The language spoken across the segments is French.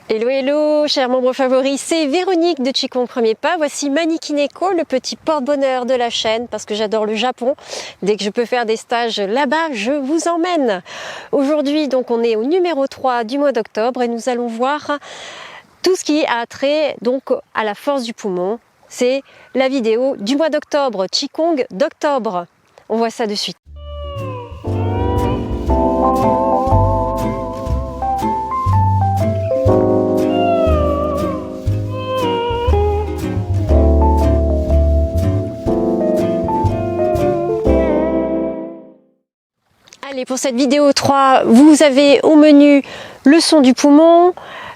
Hello hello, chers membres favoris, c'est Véronique de Qigong Premier Pas. Voici Manikineko, le petit porte-bonheur de la chaîne, parce que j'adore le Japon. Dès que je peux faire des stages là-bas, je vous emmène. Aujourd'hui, donc, on est au numéro 3 du mois d'octobre et nous allons voir tout ce qui a trait donc à la force du poumon. C'est la vidéo du mois d'octobre, Qigong d'octobre. On voit ça de suite. Allez, pour cette vidéo 3, vous avez au menu le son du poumon,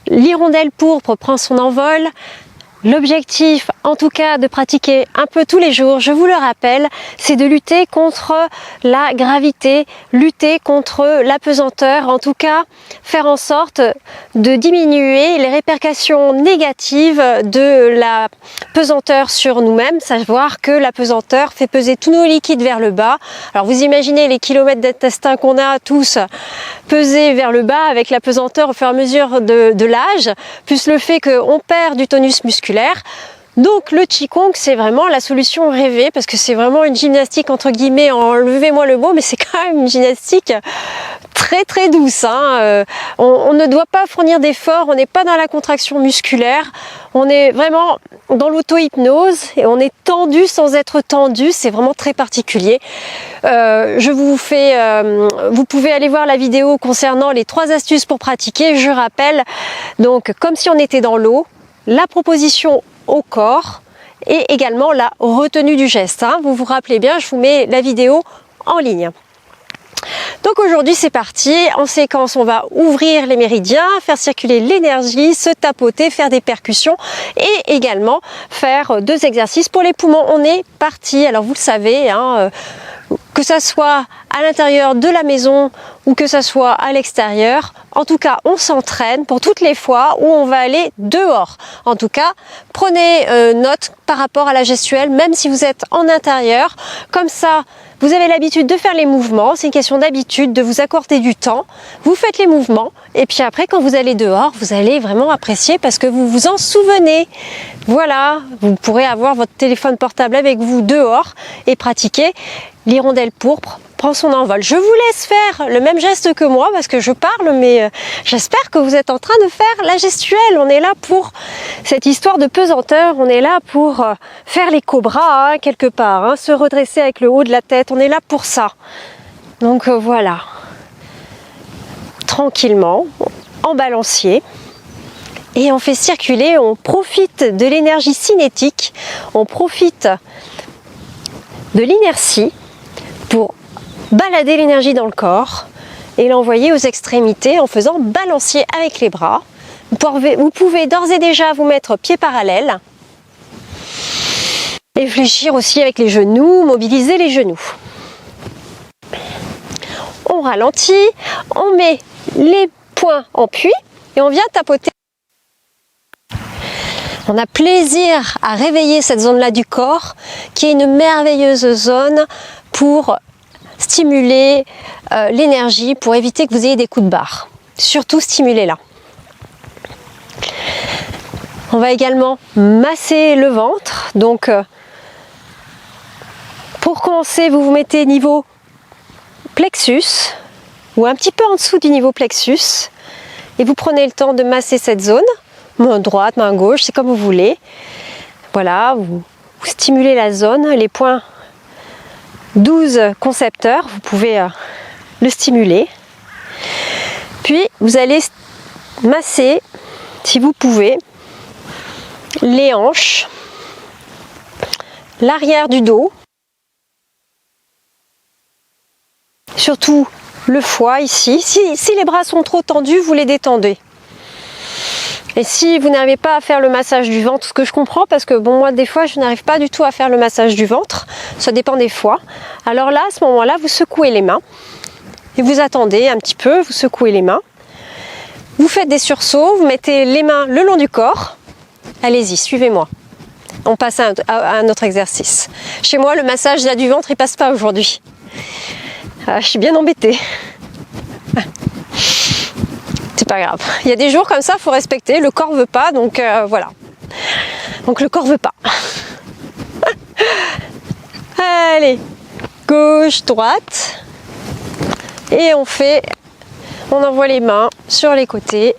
l'hirondelle pourpre prend son envol. L'objectif, en tout cas, de pratiquer un peu tous les jours, je vous le rappelle, c'est de lutter contre la gravité, lutter contre l'apesanteur, en tout cas, faire en sorte de diminuer les répercussions négatives de la pesanteur sur nous-mêmes, savoir que la pesanteur fait peser tous nos liquides vers le bas. Alors vous imaginez les kilomètres d'intestin qu'on a tous pesés vers le bas avec la pesanteur au fur et à mesure de l'âge, plus le fait qu'on perd du tonus musculaire. Donc le Qigong, c'est vraiment la solution rêvée parce que c'est vraiment une gymnastique entre guillemets, enlevez-moi le mot, mais c'est quand même une gymnastique très douce. On ne doit pas fournir d'efforts, on n'est pas dans la contraction musculaire, on est vraiment dans l'auto-hypnose et on est tendu sans être tendu, c'est vraiment très particulier. Vous pouvez aller voir la vidéo concernant les 3 astuces pour pratiquer, je rappelle, donc comme si on était dans l'eau, la proposition au corps et également la retenue du geste. Vous vous rappelez bien, je vous mets la vidéo en ligne. Donc aujourd'hui c'est parti, en séquence on va ouvrir les méridiens, faire circuler l'énergie, se tapoter, faire des percussions et également faire 2 exercices pour les poumons. On est parti, alors vous le savez, que ça soit à l'intérieur de la maison ou que ça soit à l'extérieur, en tout cas on s'entraîne pour toutes les fois où on va aller dehors. En tout cas, prenez note par rapport à la gestuelle, même si vous êtes en intérieur, comme ça vous avez l'habitude de faire les mouvements, c'est une question d'habitude, de vous accorder du temps, vous faites les mouvements et puis après quand vous allez dehors, vous allez vraiment apprécier parce que vous vous en souvenez. Voilà, vous pourrez avoir votre téléphone portable avec vous dehors et pratiquer. L'hirondelle pourpre prend son envol. Je vous laisse faire le même geste que moi parce que je parle, mais j'espère que vous êtes en train de faire la gestuelle. On est là pour cette histoire de pesanteur, on est là pour faire les cobras quelque part, se redresser avec le haut de la tête, on est là pour ça. Donc voilà, tranquillement, en balancier. Et on fait circuler, on profite de l'énergie cinétique, on profite de l'inertie pour balader l'énergie dans le corps et l'envoyer aux extrémités en faisant balancier avec les bras. Vous pouvez d'ores et déjà vous mettre pieds parallèles et fléchir aussi avec les genoux, mobiliser les genoux. On ralentit, on met les poings en puits et on vient tapoter. On a plaisir à réveiller cette zone-là du corps qui est une merveilleuse zone pour stimuler l'énergie, pour éviter que vous ayez des coups de barre. Surtout stimulez-la. On va également masser le ventre. Donc pour commencer, vous vous mettez niveau plexus ou un petit peu en dessous du niveau plexus et vous prenez le temps de masser cette zone. Main droite, main gauche, c'est comme vous voulez. Voilà, vous stimulez la zone, les points 12 concepteurs, vous pouvez le stimuler. Puis vous allez masser, si vous pouvez, les hanches, l'arrière du dos, surtout le foie ici. Si les bras sont trop tendus, vous les détendez. Et si vous n'arrivez pas à faire le massage du ventre, ce que je comprends parce que bon, moi des fois je n'arrive pas du tout à faire le massage du ventre, ça dépend des fois. Alors là, à ce moment-là, vous secouez les mains et vous attendez un petit peu, vous secouez les mains. Vous faites des sursauts, vous mettez les mains le long du corps. Allez-y, suivez-moi. On passe à un autre exercice. Chez moi, le massage là, du ventre, il passe pas aujourd'hui. Je suis bien embêtée. pas grave. Il y a des jours comme ça, il faut respecter. Le corps veut pas, donc voilà. Donc le corps veut pas. Allez, gauche, droite. Et on envoie les mains sur les côtés.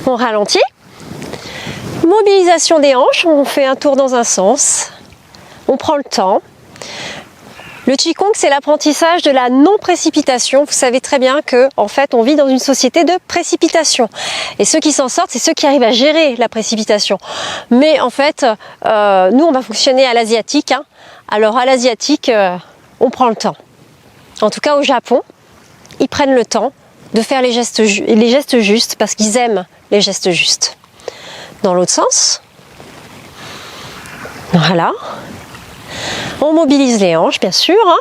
On ralentit. Mobilisation des hanches, on fait un tour dans un sens. On prend le temps. Le Qigong, c'est l'apprentissage de la non-précipitation. Vous savez très bien que, en fait, on vit dans une société de précipitation. Et ceux qui s'en sortent, c'est ceux qui arrivent à gérer la précipitation. Mais en fait, nous, on va fonctionner à l'asiatique. Hein. Alors, à l'asiatique, on prend le temps. En tout cas, au Japon, ils prennent le temps de faire les gestes justes parce qu'ils aiment les gestes justes. Dans l'autre sens. Voilà. On mobilise les hanches, bien sûr. Hein.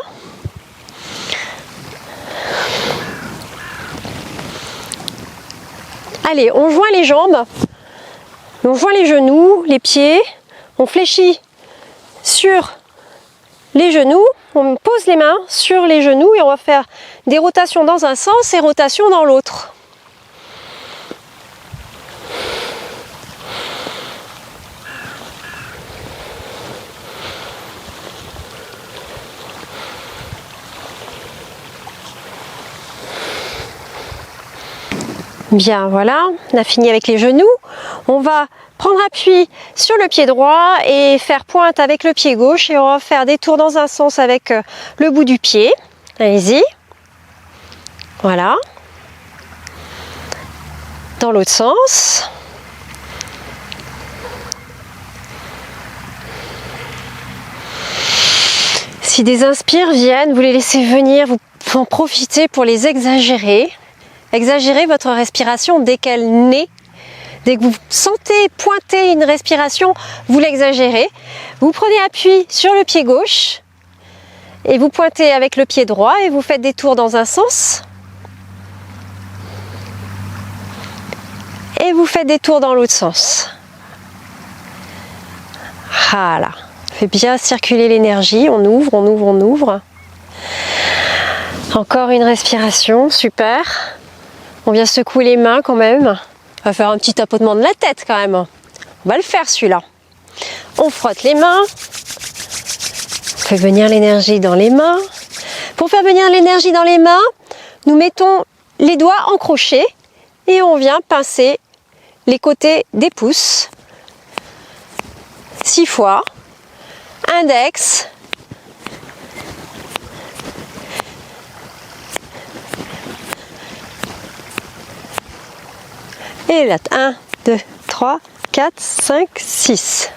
Allez, on joint les jambes. On joint les genoux, les pieds. On fléchit sur les genoux. On pose les mains sur les genoux et on va faire des rotations dans un sens et rotations dans l'autre. Bien, voilà, on a fini avec les genoux. On va prendre appui sur le pied droit et faire pointe avec le pied gauche et on va faire des tours dans un sens avec le bout du pied. Allez-y. Voilà. Dans l'autre sens. Si des inspires viennent, vous les laissez venir, vous en profitez pour les exagérer. Exagérez votre respiration dès qu'elle naît. Dès que vous sentez pointer une respiration, vous l'exagérez. Vous prenez appui sur le pied gauche et vous pointez avec le pied droit et vous faites des tours dans un sens. Et vous faites des tours dans l'autre sens. Voilà. Fait bien circuler l'énergie. On ouvre, on ouvre, on ouvre. Encore une respiration, super. On vient secouer les mains quand même. On va faire un petit tapotement de la tête quand même. On va le faire celui-là. On frotte les mains. On fait venir l'énergie dans les mains. Pour faire venir l'énergie dans les mains, nous mettons les doigts en crochet et on vient pincer les côtés des pouces 6 fois. Index. Et là, 1, 2, 3, 4, 5, 6.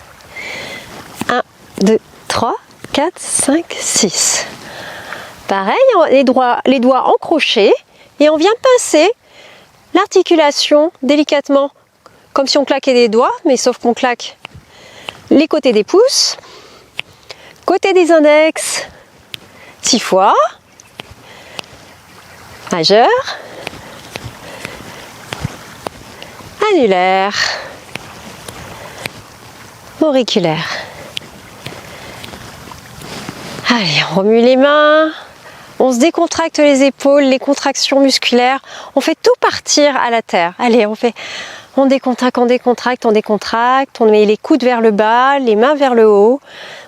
1, 2, 3, 4, 5, 6. Pareil, les doigts en crochet et on vient pincer l'articulation délicatement, comme si on claquait des doigts, mais sauf qu'on claque les côtés des pouces, côté des index, 6 fois, majeur, annulaire, auriculaire. Allez, on remue les mains, on se décontracte les épaules, les contractions musculaires, on fait tout partir à la terre. Allez, on décontracte, on décontracte, on décontracte, on met les coudes vers le bas, les mains vers le haut,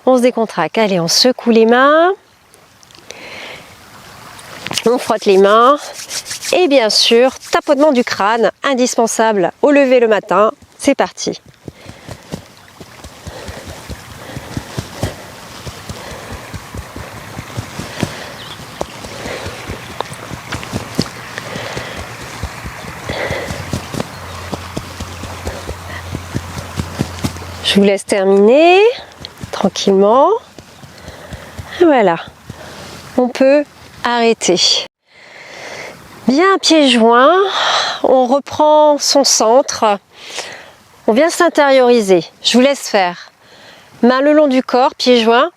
on se décontracte. Allez, on secoue les mains, on frotte les mains et bien sûr, tapotement du crâne, indispensable au lever le matin. C'est parti. Je vous laisse terminer tranquillement. Voilà, on peut arrêter. Bien pieds joints, on reprend son centre, on vient s'intérioriser. Je vous laisse faire. Main le long du corps, pieds joints.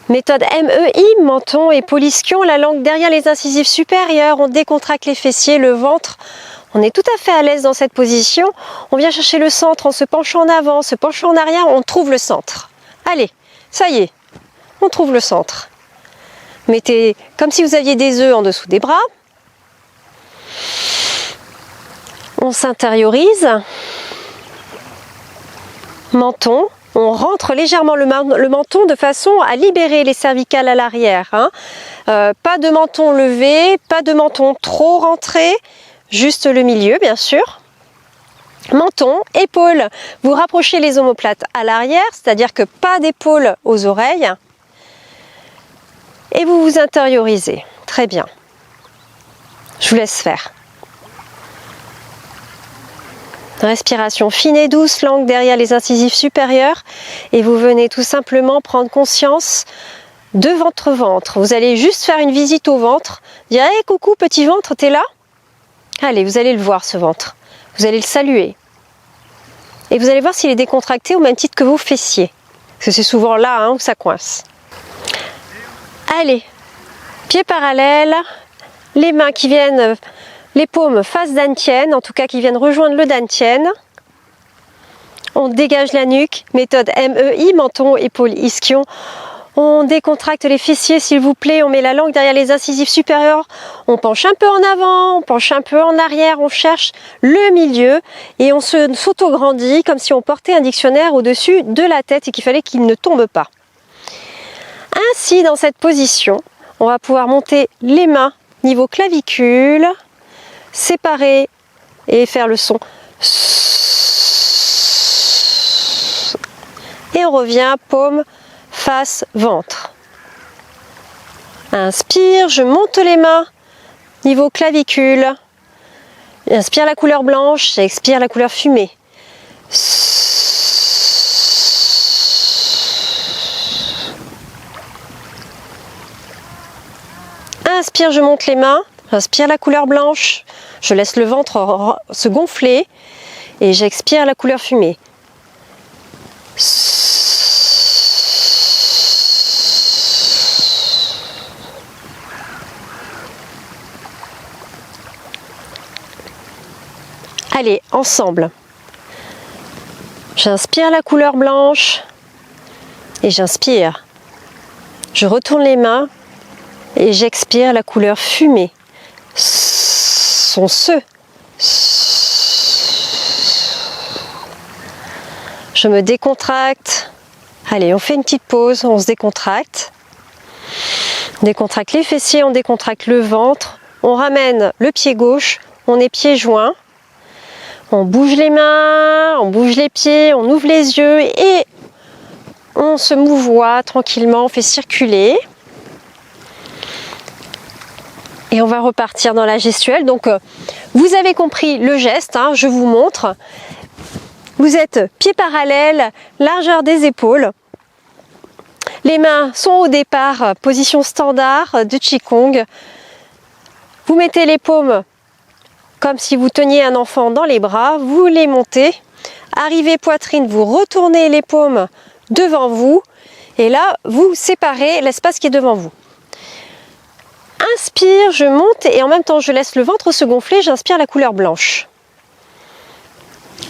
Méthode MEI, menton et ischion, la langue derrière les incisives supérieures. On décontracte les fessiers, le ventre. On est tout à fait à l'aise dans cette position. On vient chercher le centre en se penchant en avant, se penchant en arrière, on trouve le centre. Allez, ça y est, on trouve le centre. Mettez comme si vous aviez des œufs en dessous des bras. On s'intériorise. Menton. On rentre légèrement le menton de façon à libérer les cervicales à l'arrière. Hein. Pas de menton levé, pas de menton trop rentré, juste le milieu bien sûr. Menton, épaules, vous rapprochez les omoplates à l'arrière, c'est-à-dire que pas d'épaule aux oreilles. Et vous vous intériorisez. Très bien. Je vous laisse faire. Respiration fine et douce, langue derrière les incisives supérieures. Et vous venez tout simplement prendre conscience de votre ventre. Vous allez juste faire une visite au ventre. Dire hey, coucou petit ventre, t'es là? Allez, vous allez le voir ce ventre. Vous allez le saluer. Et vous allez voir s'il est décontracté au même titre que vos fessiers. Parce que c'est souvent là hein, où ça coince. Allez, pieds parallèles, les mains qui viennent... Les paumes face dantienne, en tout cas qui viennent rejoindre le dantienne. On dégage la nuque, méthode MEI, menton, épaule, ischion. On décontracte les fessiers s'il vous plaît, on met la langue derrière les incisives supérieures. On penche un peu en avant, on penche un peu en arrière, on cherche le milieu et on s'auto-grandit comme si on portait un dictionnaire au-dessus de la tête et qu'il fallait qu'il ne tombe pas. Ainsi, dans cette position, on va pouvoir monter les mains niveau clavicule, séparer et faire le son. Et on revient paume, face, ventre. Inspire, je monte les mains, niveau clavicule. Inspire la couleur blanche, expire la couleur fumée. Inspire, je monte les mains. J'inspire la couleur blanche, je laisse le ventre se gonfler et j'expire la couleur fumée. Allez, ensemble. J'inspire la couleur blanche et j'inspire. Je retourne les mains et j'expire la couleur fumée. Son se. Je me décontracte. Allez, on fait une petite pause, on se décontracte. On décontracte les fessiers, on décontracte le ventre. On ramène le pied gauche, on est pieds joints. On bouge les mains, on bouge les pieds, on ouvre les yeux et on se mouvoie tranquillement, on fait circuler. Et on va repartir dans la gestuelle. Donc, vous avez compris le geste, hein, je vous montre. Vous êtes pieds parallèles, largeur des épaules. Les mains sont au départ, position standard de Qigong. Vous mettez les paumes comme si vous teniez un enfant dans les bras. Vous les montez. Arrivez poitrine, vous retournez les paumes devant vous. Et là, vous séparez l'espace qui est devant vous. Inspire, je monte et en même temps je laisse le ventre se gonfler, j'inspire la couleur blanche.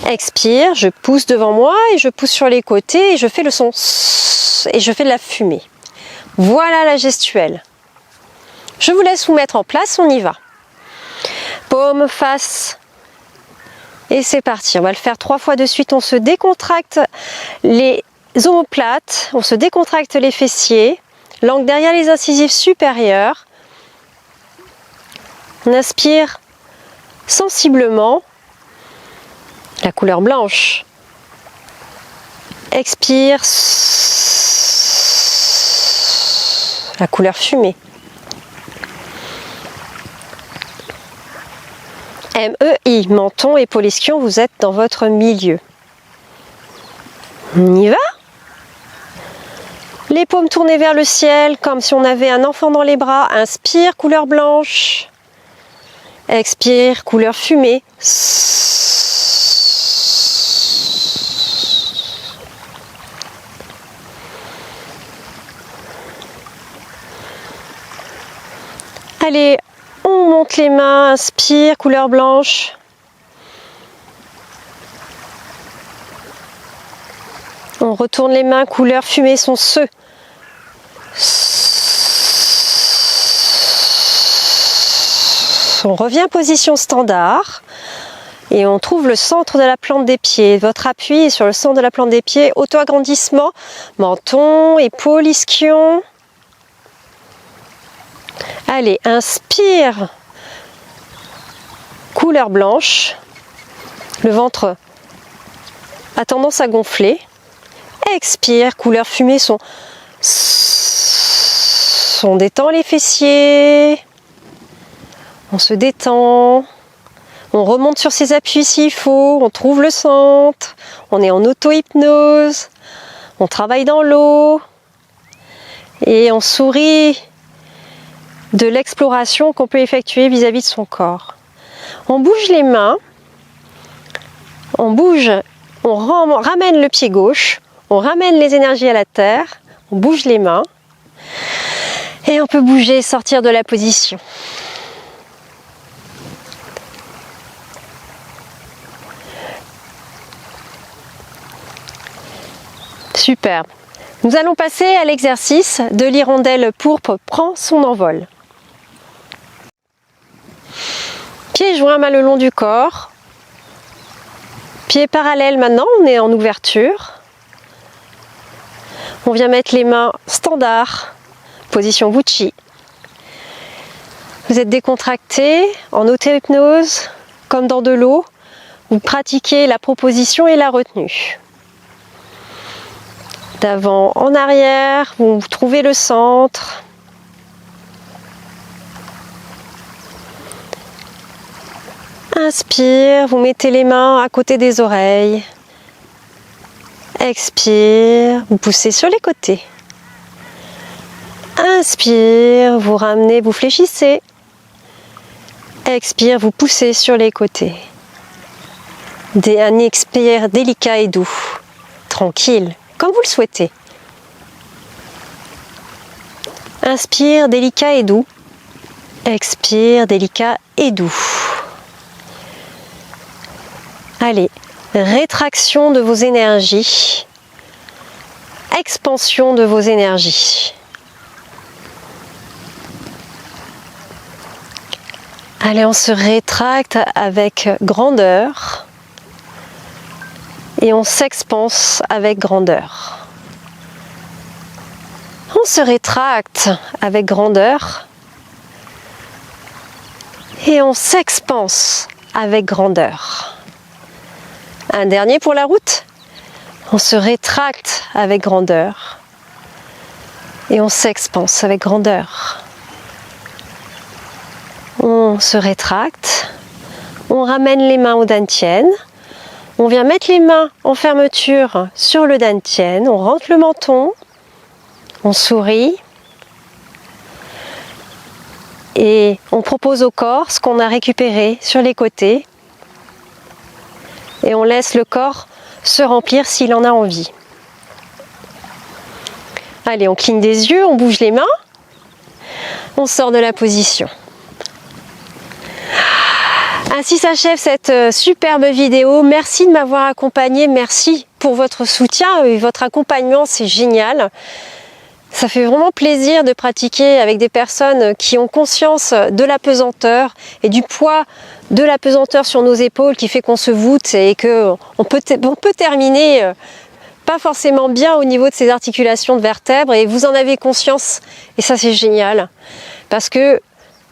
Expire, je pousse devant moi et je pousse sur les côtés et je fais le son et je fais de la fumée. Voilà la gestuelle. Je vous laisse vous mettre en place, on y va. Paume, face et c'est parti. On va le faire 3 fois de suite, on se décontracte les omoplates, on se décontracte les fessiers, langue derrière les incisives supérieures. On inspire sensiblement la couleur blanche. Expire la couleur fumée. MEI, menton, épaule, ischion, vous êtes dans votre milieu. On y va? Les paumes tournées vers le ciel comme si on avait un enfant dans les bras. Inspire, couleur blanche. Expire, couleur fumée. Allez, on monte les mains, inspire, couleur blanche. On retourne les mains, couleur fumée, son se. On revient position standard et on trouve le centre de la plante des pieds. Votre appui est sur le centre de la plante des pieds. Auto-agrandissement, menton, épaules, ischion. Allez, inspire. Couleur blanche. Le ventre a tendance à gonfler. Expire, couleur fumée, on détend les fessiers. On se détend, on remonte sur ses appuis s'il faut, on trouve le centre, on est en auto-hypnose, on travaille dans l'eau et on sourit de l'exploration qu'on peut effectuer vis-à-vis de son corps. On bouge les mains, on ramène le pied gauche, on ramène les énergies à la terre, on bouge les mains et on peut bouger et sortir de la position. Super. Nous allons passer à l'exercice de l'hirondelle pourpre prend son envol. Pieds joints, mains le long du corps. Pieds parallèles maintenant, on est en ouverture. On vient mettre les mains standard, position Wuchi. Vous êtes décontracté, en auto-hypnose, comme dans de l'eau. Vous pratiquez la proposition et la retenue. D'avant en arrière, vous trouvez le centre. Inspire, vous mettez les mains à côté des oreilles. Expire, vous poussez sur les côtés. Inspire, vous ramenez, vous fléchissez. Expire, vous poussez sur les côtés. Un expire délicat et doux, tranquille. Comme vous le souhaitez. Inspire, délicat et doux. Expire, délicat et doux. Allez, rétraction de vos énergies. Expansion de vos énergies. Allez, on se rétracte avec grandeur. Et on s'expanse avec grandeur. On se rétracte avec grandeur et on s'expanse avec grandeur. Un dernier pour la route. On se rétracte avec grandeur et on s'expanse avec grandeur. On se rétracte, on ramène les mains au dantian. On vient mettre les mains en fermeture sur le dantian, on rentre le menton, on sourit et on propose au corps ce qu'on a récupéré sur les côtés et on laisse le corps se remplir s'il en a envie. Allez, on cligne des yeux, on bouge les mains, on sort de la position. Ainsi s'achève cette superbe vidéo. Merci de m'avoir accompagné, merci pour votre soutien et votre accompagnement, c'est génial. Ça fait vraiment plaisir de pratiquer avec des personnes qui ont conscience de la pesanteur et du poids de la pesanteur sur nos épaules qui fait qu'on se voûte et qu'on peut terminer pas forcément bien au niveau de ces articulations de vertèbres et vous en avez conscience et ça c'est génial parce que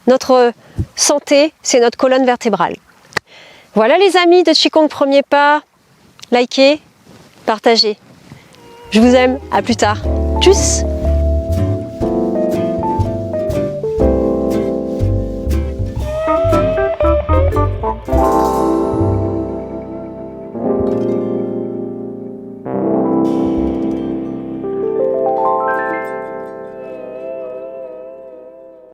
notre santé, c'est notre colonne vertébrale. Voilà les amis de Qigong Premier Pas, likez, partagez. Je vous aime, à plus tard. Tchuss!